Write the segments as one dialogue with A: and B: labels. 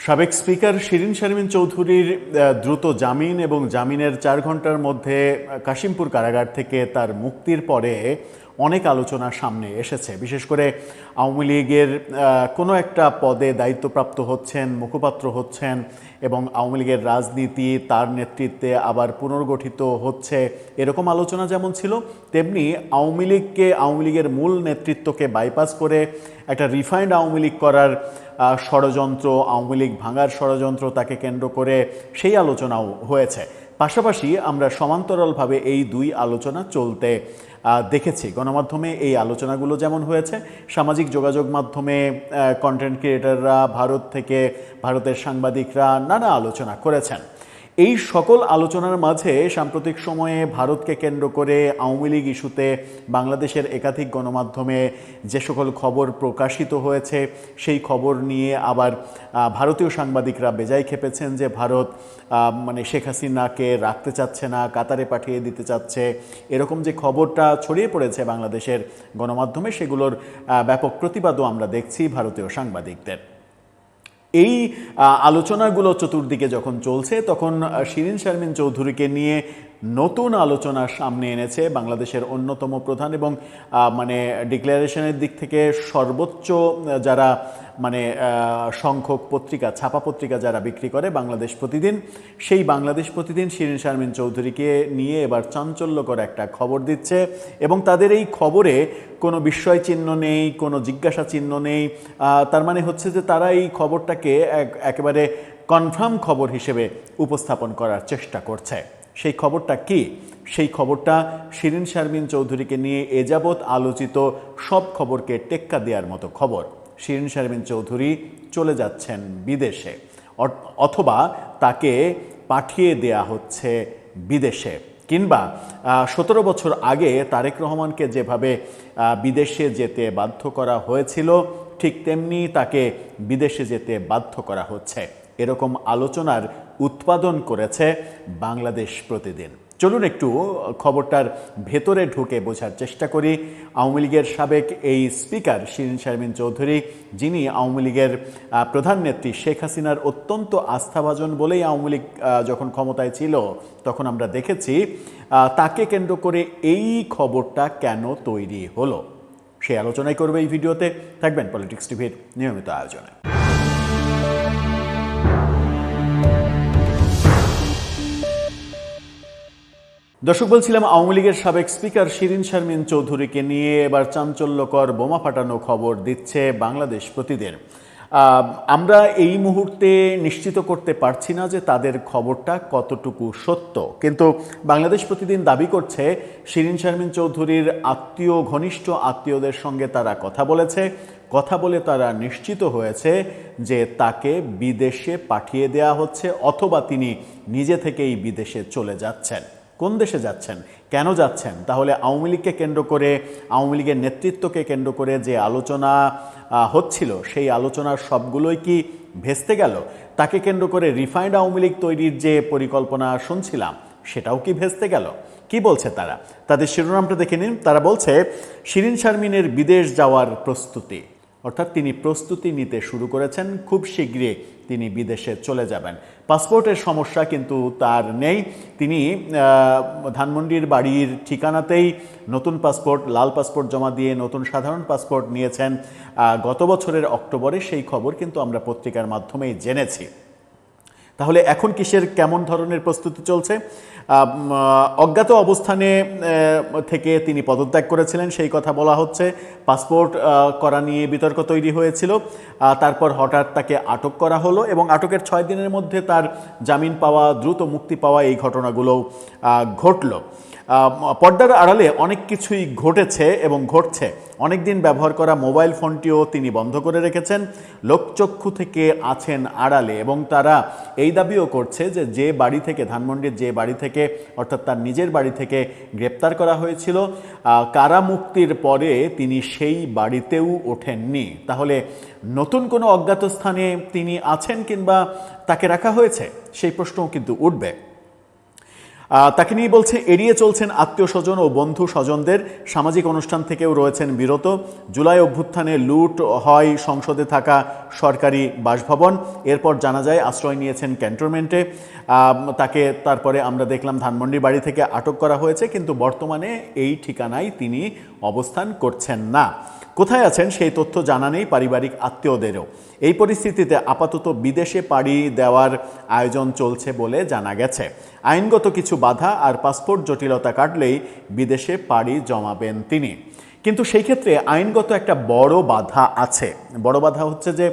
A: সাবেক স্পিকার শিরীন শারমিন চৌধুরীর দ্রুত জামিন এবং জামিনের 4 ঘন্টার মধ্যে কাশিমপুর কারাগার থেকে তার মুক্তির পরে অনেক আলোচনা সামনে এসেছে। বিশেষ করে আওয়ামী লীগের কোনো একটা পদে দায়িত্বপ্রাপ্ত হচ্ছেন, মুখপাত্র হচ্ছেন এবং আওয়ামী লীগের রাজনীতি তার নেতৃত্বে আবার পুনর্গঠিত হচ্ছে, এরকম আলোচনা যেমন ছিল, তেমনি আওয়ামী লীগের মূল নেতৃত্বকে বাইপাস করে একটা রিফাইন্ড আওয়ামী লীগ করার ষড়যন্ত্র, আওয়ামী লীগ ভাঙার ষড়যন্ত্র তাকে কেন্দ্র করে সেই আলোচনাও হয়েছে। পাশাপাশি আমরা সমান্তরালভাবে এই দুই আলোচনা চলতে দেখেছি। গণমাধ্যমে এই আলোচনাগুলো যেমন হয়েছে, সামাজিক যোগাযোগ মাধ্যমে কন্টেন্ট ক্রিয়েটররা, ভারতের সাংবাদিকরা নানা আলোচনা করেছেন। এই সকল আলোচনার মাঝে সাম্প্রতিক সময়ে ভারতকে কেন্দ্র করে আওয়ামী লীগ ইস্যুতে বাংলাদেশের একাধিক গণমাধ্যমে যে সকল খবর প্রকাশিত হয়েছে, সেই খবর নিয়ে আবার ভারতীয় সাংবাদিকরা বেজায় খেপেছেন যে ভারত শেখ হাসিনাকে রাখতে চাচ্ছে না, কাতারে পাঠিয়ে দিতে চাচ্ছে, এরকম যে খবরটা ছড়িয়ে পড়েছে বাংলাদেশের গণমাধ্যমে, সেগুলোর ব্যাপক প্রতিবাদও আমরা দেখছি ভারতীয় সাংবাদিকদের। এই আলোচনাগুলো চতুর্দিকে যখন চলছে, তখন শিরীন শারমিন চৌধুরীকে নিয়ে নতুন আলোচনা সামনে এনেছে বাংলাদেশের অন্যতম প্রধান এবং ডিক্লারেশনের দিক থেকে সর্বোচ্চ যারা সংখ্যক পত্রিকা, ছাপা পত্রিকা যারা বিক্রি করে, বাংলাদেশ প্রতিদিন, সেই বাংলাদেশ প্রতিদিন শিরীন শারমিন চৌধুরীকে নিয়ে এবার চাঞ্চল্যকর একটা খবর দিচ্ছে এবং তাদের এই খবরে কোনো বিস্ময় চিহ্ন নেই, কোনো জিজ্ঞাসা চিহ্ন নেই। তার মানে হচ্ছে যে তারা এই খবরটাকে একেবারে কনফার্ম খবর হিসেবে উপস্থাপন করার চেষ্টা করছে। সেই খবরটা কি? সেই খবরটা শিরীন শারমিন চৌধুরীকে নিয়ে এ যাবৎ আলোচিত সব খবরকে টেক্কা দেওয়ার মতো খবর। শিরীন শারমিন চৌধুরী চলে যাচ্ছেন বিদেশে, অথবা তাকে পাঠিয়ে দেয়া হচ্ছে বিদেশে, কিংবা 17 বছর আগে তারেক রহমানকে যেভাবে বিদেশে যেতে বাধ্য করা হয়েছিল, ঠিক তেমনি তাকে বিদেশে যেতে বাধ্য করা হচ্ছে। এরকম আলোচনার উৎপাদন করেছে বাংলাদেশ প্রতিদিন। চলুন একটু খবরটার ভেতরে ঢুকে বোঝার চেষ্টা করি। আওয়ামী লীগের সাবেক এই স্পিকার শিরীন শারমিন চৌধুরী, যিনি আওয়ামী লীগের প্রধান নেত্রী শেখ হাসিনার অত্যন্ত আস্থাভাজন বলেই আওয়ামী লীগ যখন ক্ষমতায় ছিল তখন আমরা দেখেছি, তাকে কেন্দ্র করে এই খবরটা কেন তৈরি হলো, সেই আলোচনাই করবে এই ভিডিওতে। থাকবেন পলিটিক্স টিভির নিয়মিত আয়োজনে। দর্শক, বলছিলাম আওয়ামী লীগের সাবেক স্পিকার শিরীন শারমিন চৌধুরীকে নিয়ে এবার চাঞ্চল্যকর বোমা ফাটানো খবর দিচ্ছে বাংলাদেশ প্রতিদিন। আমরা এই মুহূর্তে নিশ্চিত করতে পারছি না যে তাদের খবরটা কতটুকু সত্য, কিন্তু বাংলাদেশ প্রতিদিন দাবি করছে শিরীন শারমিন চৌধুরীর ঘনিষ্ঠ আত্মীয়দের সঙ্গে তারা কথা বলে তারা নিশ্চিত হয়েছে যে তাকে বিদেশে পাঠিয়ে দেয়া হচ্ছে, অথবা তিনি নিজে থেকেই বিদেশে চলে যাচ্ছেন। কোন দেশে যাচ্ছেন, কেন যাচ্ছেন? তাহলে আওয়ামী লীগকে কেন্দ্র করে, আওয়ামী লীগের নেতৃত্বকে কেন্দ্র করে যে আলোচনা হচ্ছিল, সেই আলোচনার সবগুলোই কি ভেস্তে গেল? তাকে কেন্দ্র করে রিফাইন্ড আওয়ামী লীগ তৈরির যে পরিকল্পনা শুনছিলাম, সেটাও কি ভেস্তে গেল? কি বলছে তারা? তাদের শিরোনামটা দেখে নিন। তারা বলছে, শিরীন শারমিনের বিদেশ যাওয়ার প্রস্তুতি, অর্থাৎ তিনি প্রস্তুতি নিতে শুরু করেছেন, খুব শীঘ্রই তিনি বিদেশে চলে যাবেন। পাসপোর্টের সমস্যা কিন্তু তার নেই, তিনি ধানমন্ডির বাড়ির ঠিকানাতেই নতুন পাসপোর্ট, লাল পাসপোর্ট জমা দিয়ে নতুন সাধারণ পাসপোর্ট নিয়েছেন গত বছরের অক্টোবরে। সেই খবর কিন্তু আমরা পত্রিকার মাধ্যমেই জেনেছি। তাহলে এখন কেমন ধরনের প্রস্তুতি চলছে? অজ্ঞাত অবস্থানে থেকে তিনি পদত্যাগ করেছিলেন, সেই কথা বলা হচ্ছে। পাসপোর্ট করা নিয়ে বিতর্ক তৈরি হয়েছিল, তারপর হঠাৎ তাকে আটক করা হলো এবং আটকের 6 দিনের মধ্যে তার জামিন পাওয়া, দ্রুত মুক্তি পাওয়া, এই ঘটনাগুলোও ঘটল। পর্দার আড়ালে অনেক কিছুই ঘটেছে এবং ঘটছে। অনেকদিন ব্যবহার করা মোবাইল ফোনটিও তিনি বন্ধ করে রেখেছেন, লোকচক্ষু থেকে আছেন আড়ালে, এবং তারা এই দাবিও করছে যে বাড়ি থেকে, ধানমন্ডির যে বাড়ি থেকে, অর্থাৎ তার নিজের বাড়ি থেকে গ্রেপ্তার করা হয়েছিল, কারামুক্তির পরে তিনি সেই বাড়িতেও ওঠেননি। তাহলে নতুন কোনো অজ্ঞাত স্থানে তিনি আছেন কিংবা তাকে রাখা হয়েছে, সেই প্রশ্নও কিন্তু উঠবে। তাকে নিয়ে বলছে, এড়িয়ে চলছেন আত্মীয় স্বজন ও বন্ধু স্বজনদের, সামাজিক অনুষ্ঠান থেকেও রয়েছেন বিরত। জুলাই অভ্যুত্থানে লুট হয় সংসদে থাকা সরকারি বাসভবন, এরপর জানা যায় আশ্রয় নিয়েছেন ক্যান্টনমেন্টে। তাকে তারপরে আমরা দেখলাম ধানমন্ডির বাড়ি থেকে আটক করা হয়েছে, কিন্তু বর্তমানে এই ঠিকানায় তিনি অবস্থান করছেন না। কোথায় আছেন সেই তথ্য জানা নেই পারিবারিক আত্মীয়দেরও। এই পরিস্থিতিতে আপাতত বিদেশে পাড়ি দেওয়ার আয়োজন চলছে বলে জানা গেছে। আইনগত কিছু বাধা আর পাসপোর্ট জটিলতা কাটলেই বিদেশে পাড়ি জমাবেন তিনি। কিন্তু সেই ক্ষেত্রে আইনগত একটা বড় বাধা আছে। বড় বাধা হচ্ছে যে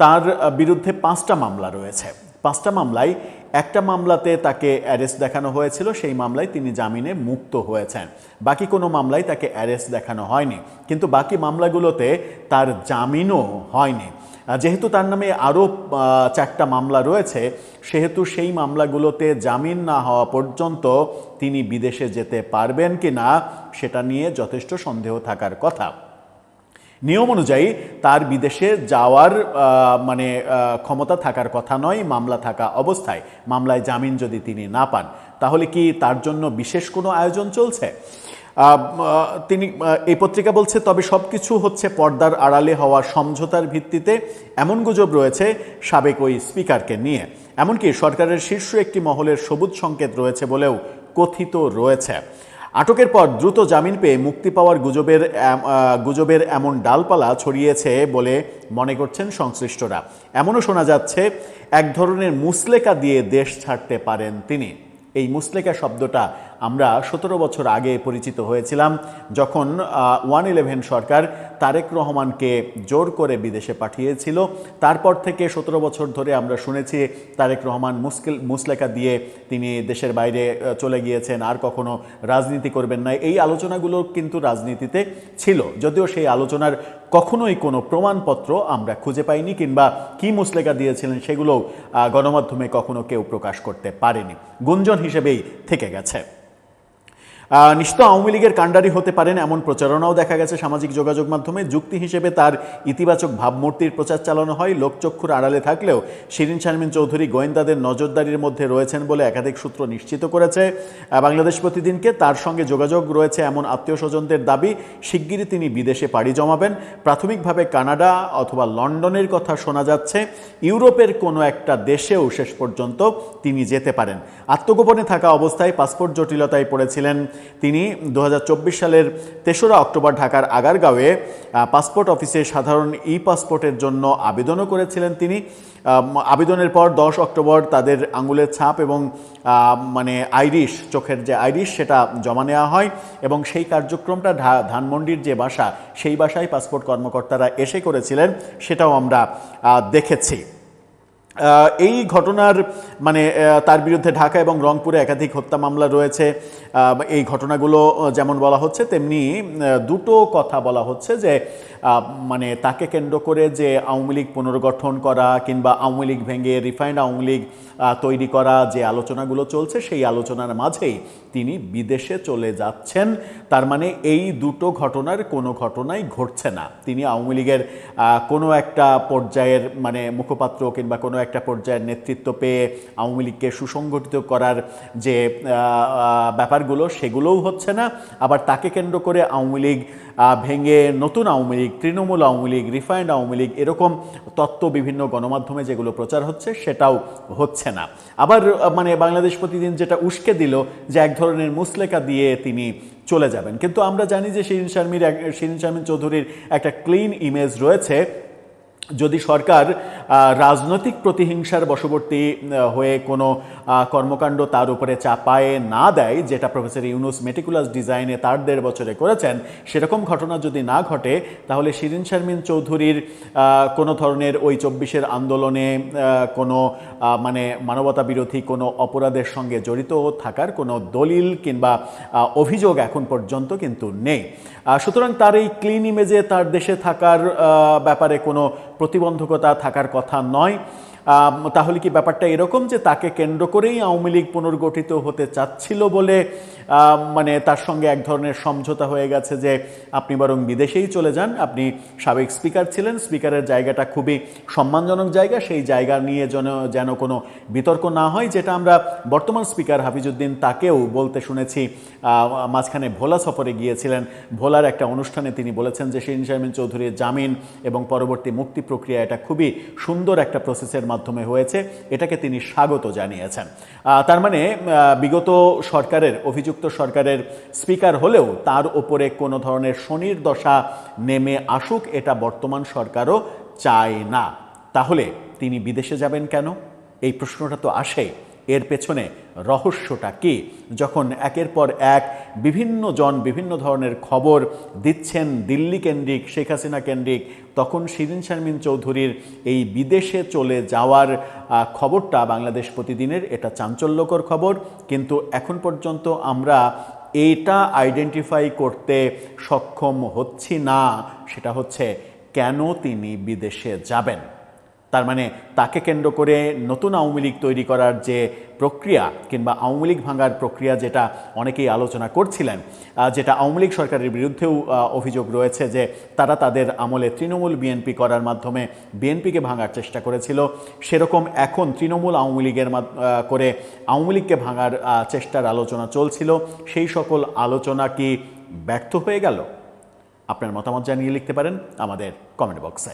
A: তার বিরুদ্ধে 5টা মামলা রয়েছে। 5টা মামলায় একটা মামলাতে তাকে অ্যারেস্ট দেখানো হয়েছিল, সেই মামলায় তিনি জামিনে মুক্ত হয়েছেন। বাকি কোনো মামলায় তাকে অ্যারেস্ট দেখানো হয়নি, কিন্তু বাকি মামলাগুলোতে তার জামিনও হয়নি। যেহেতু তার নামে আরও 4টা মামলা রয়েছে, সেহেতু সেই মামলাগুলোতে জামিন না হওয়া পর্যন্ত তিনি বিদেশে যেতে পারবেন কি না সেটা নিয়ে যথেষ্ট সন্দেহ থাকার কথা। নিয়ম অনুযায়ী তার বিদেশে যাওয়ার ক্ষমতা থাকার কথা নয় মামলা থাকা অবস্থায়। মামলায় জামিন যদি তিনি না পান, তাহলে কি তার জন্য বিশেষ কোনো আয়োজন চলছে? তিনি এই পত্রিকা বলছে, তবে সব কিছু হচ্ছে পর্দার আড়ালে হওয়া সমঝোতার ভিত্তিতে। এমন গুজব রয়েছে সাবেক ওই স্পিকারকে নিয়ে, এমনকি সরকারের শীর্ষ একটি মহলের সবুজ সংকেত রয়েছে বলেও কথিত রয়েছে। আটকের পর দ্রুত জামিন পেয়ে মুক্তি পাওয়ার গুজবের এমন ডালপালা ছড়িয়েছে বলে মনে করছেন সংশ্লিষ্টরা। এমনও শোনা যাচ্ছে এক ধরনের মুসলেকা দিয়ে দেশ ছাড়তে পারেন তিনি। এই মুসলেকা শব্দটা আমরা 17 বছর আগে পরিচিত হয়েছিলাম, যখন 111 সরকার তারেক রহমানকে জোর করে বিদেশে পাঠিয়েছিল। তারপর থেকে 17 বছর ধরে আমরা শুনেছি তারেক রহমান মুসলেকা দিয়ে তিনি দেশের বাইরে চলে গিয়েছেন, আর কখনো রাজনীতি করবেন না। এই আলোচনাগুলো কিন্তু রাজনীতিতে ছিল, যদিও সেই আলোচনার কখনোই কোনো প্রমাণপত্র আমরা খুঁজে পাইনি, কিংবা কি মুসলেকা দিয়েছিলেন সেগুলো গণমাধ্যমে কখনো কেউ প্রকাশ করতে পারেনি। গুঞ্জন হিসেবেই থেকে গেছে। নিশ্চিত আওয়ামী লীগের কাণ্ডারি হতে পারেন এমন প্রচারণাও দেখা গেছে সামাজিক যোগাযোগ মাধ্যমে। যুক্তি হিসেবে তার ইতিবাচক ভাবমূর্তির প্রচার চালানো হয়। লোকচক্ষুর আড়ালে থাকলেও শিরিন শারমিন চৌধুরী গোয়েন্দাদের নজরদারির মধ্যে রয়েছেন বলে একাধিক সূত্র নিশ্চিত করেছে বাংলাদেশ প্রতিদিনকে। তার সঙ্গে যোগাযোগ রয়েছে এমন আত্মীয় স্বজনদের দাবি, শিগগিরই তিনি বিদেশে পাড়ি জমাবেন। প্রাথমিকভাবে কানাডা অথবা লন্ডনের কথা শোনা যাচ্ছে। ইউরোপের কোনো একটা দেশেও শেষ পর্যন্ত তিনি যেতে পারেন। আত্মগোপনে থাকা অবস্থায় পাসপোর্ট জটিলতায় পড়েছিলেন তিনি। 2024 সালের 3রা অক্টোবর ঢাকার আগারগাঁওয়ে পাসপোর্ট অফিসে সাধারণ পাসপোর্টের জন্য আবেদনও করেছিলেন তিনি। আবেদনের পর 10 অক্টোবর তাদের আঙুলের ছাপ এবং আইরিশ, চোখের যে আইরিশ, সেটা জমা নেওয়া হয় এবং সেই কার্যক্রমটা ধানমন্ডির যে বাসা, সেই বাসায় পাসপোর্ট কর্মকর্তারা এসে করেছিলেন, সেটাও আমরা দেখেছি। এই ঘটনার তার বিরুদ্ধে ঢাকা এবং রংপুরে একাধিক হত্যা মামলা রয়েছে। এই ঘটনাগুলো যেমন বলা হচ্ছে, তেমনি দুটো কথা বলা হচ্ছে যে তাকে কেন্দ্র করে যে আওয়ামী লীগ পুনর্গঠন করা কিংবা আওয়ামী লীগ ভেঙে রিফাইন্ড আওয়ামী লীগ তৈরি করা যে আলোচনাগুলো চলছে, সেই আলোচনার মাঝেই তিনি বিদেশে চলে যাচ্ছেন। তার মানে এই দুটো ঘটনার কোনো ঘটনাই ঘটছে না। তিনি আওয়ামী লীগের কোনো একটা পর্যায়ের মুখপাত্র কিংবা কোনো একটা পর্যায়ের নেতৃত্ব পেয়ে আওয়ামী লীগকে সুসংগঠিত করার যে ব্যাপারগুলো, সেগুলোও হচ্ছে না। আবার তাকে কেন্দ্র করে আওয়ামী লীগ ভেঙে নতুন আওয়ামী লীগ, তৃণমূল আওয়ামী লীগ, রিফাইন্ড আওয়ামী লীগ, এরকম তত্ত্ব বিভিন্ন গণমাধ্যমে যেগুলো প্রচার হচ্ছে, সেটাও হচ্ছে না। আবার বাংলাদেশ প্রতিদিন যেটা উস্কে দিল যে এক ধরনের মুসলেকা দিয়ে তিনি চলে যাবেন, কিন্তু আমরা জানি যে শিরিন শারমিন চৌধুরীর একটা ক্লিন ইমেজ রয়েছে। যদি সরকার রাজনৈতিক প্রতিহিংসার বশবর্তী হয়ে কোনো কর্মকাণ্ড তার উপরে চাপায়ে না দেয়, যেটা প্রফেসর ইউনুস মেটিকুলাস ডিজাইনে তার 1.5 বছরে করেছেন, সেরকম ঘটনা যদি না ঘটে, তাহলে শিরিন শারমিন চৌধুরীর কোনো ধরনের ওই 24-এর আন্দোলনে কোনো মানবতা বিরোধী কোনো অপরাধের সঙ্গে জড়িত থাকার কোনো দলিল কিংবা অভিযোগ এখন পর্যন্ত কিন্তু নেই। সুতরাং তার এই ক্লিন ইমেজে তার দেশে থাকার ব্যাপারে কোনো প্রতিবন্ধকতা থাকার কথা নয়। তাহলে কি ব্যাপারটা এরকম যে তাকে কেন্দ্র করেই আওয়ামী লীগ পুনর্গঠিত হতে চাচ্ছিল বলে মানে তার সঙ্গে এক ধরনের সমঝোতা হয়ে গেছে যে আপনি বরং বিদেশেই চলে যান, আপনি সাবেক স্পিকার ছিলেন, স্পিকারের জায়গাটা খুবই সম্মানজনক জায়গা, সেই জায়গা নিয়ে যেন কোনো বিতর্ক না হয়, যেটা আমরা বর্তমান স্পিকার হাফিজউদ্দিন তাকেও বলতে শুনেছি। মাঝখানে ভোলা সফরে গিয়েছিলেন, ভোলার একটা অনুষ্ঠানে তিনি বলেছেন যে শিরিন শারমিন চৌধুরীর জামিন এবং পরবর্তী মুক্তি প্রক্রিয়া এটা খুবই সুন্দর একটা প্রসেসের মাধ্যমে হয়েছে, এটাকে তিনি স্বাগত জানিয়েছেন। তার মানে বিগত সরকারের, অভিযুক্ত সরকারের স্পিকার হলেও তার ওপরে কোনো ধরনের শনির দশা নেমে আসুক এটা বর্তমান সরকারও চায় না। তাহলে তিনি বিদেশে যাবেন কেন, এই প্রশ্নটা তো আসে। এর পেছনে রহস্যটা কি? যখন একের পর এক বিভিন্ন জন বিভিন্ন ধরনের খবর দিচ্ছেন দিল্লি কেন্দ্রিক, শেখ হাসিনা কেন্দ্রিক, তখন শিরিন শারমিন চৌধুরীর এই বিদেশে চলে যাওয়ার খবরটা বাংলাদেশ প্রতিদিনের, এটা চাঞ্চল্যকর খবর। কিন্তু এখন পর্যন্ত আমরা এইটা আইডেন্টিফাই করতে সক্ষম হচ্ছি না, সেটা হচ্ছে কেন তিনি বিদেশে যাবেন। তার মানে তাকে কেন্দ্র করে নতুন আওয়ামী লীগ তৈরি করার যে প্রক্রিয়া কিংবা আওয়ামী লীগ ভাঙার প্রক্রিয়া, যেটা অনেকেই আলোচনা করছিলেন, যেটা আওয়ামী লীগ সরকারের বিরুদ্ধেও অভিযোগ রয়েছে যে তারা তাদের আমলে তৃণমূল বিএনপি করার মাধ্যমে বিএনপিকে ভাঙার চেষ্টা করেছিল, সেরকম এখন তৃণমূল আওয়ামী লীগের করে আওয়ামী লীগকে ভাঙার চেষ্টার আলোচনা চলছিল। সেই সকল আলোচনা কি ব্যর্থ হয়ে গেল? আপনার মতামত জানিয়ে লিখতে পারেন আমাদের কমেন্ট বক্সে।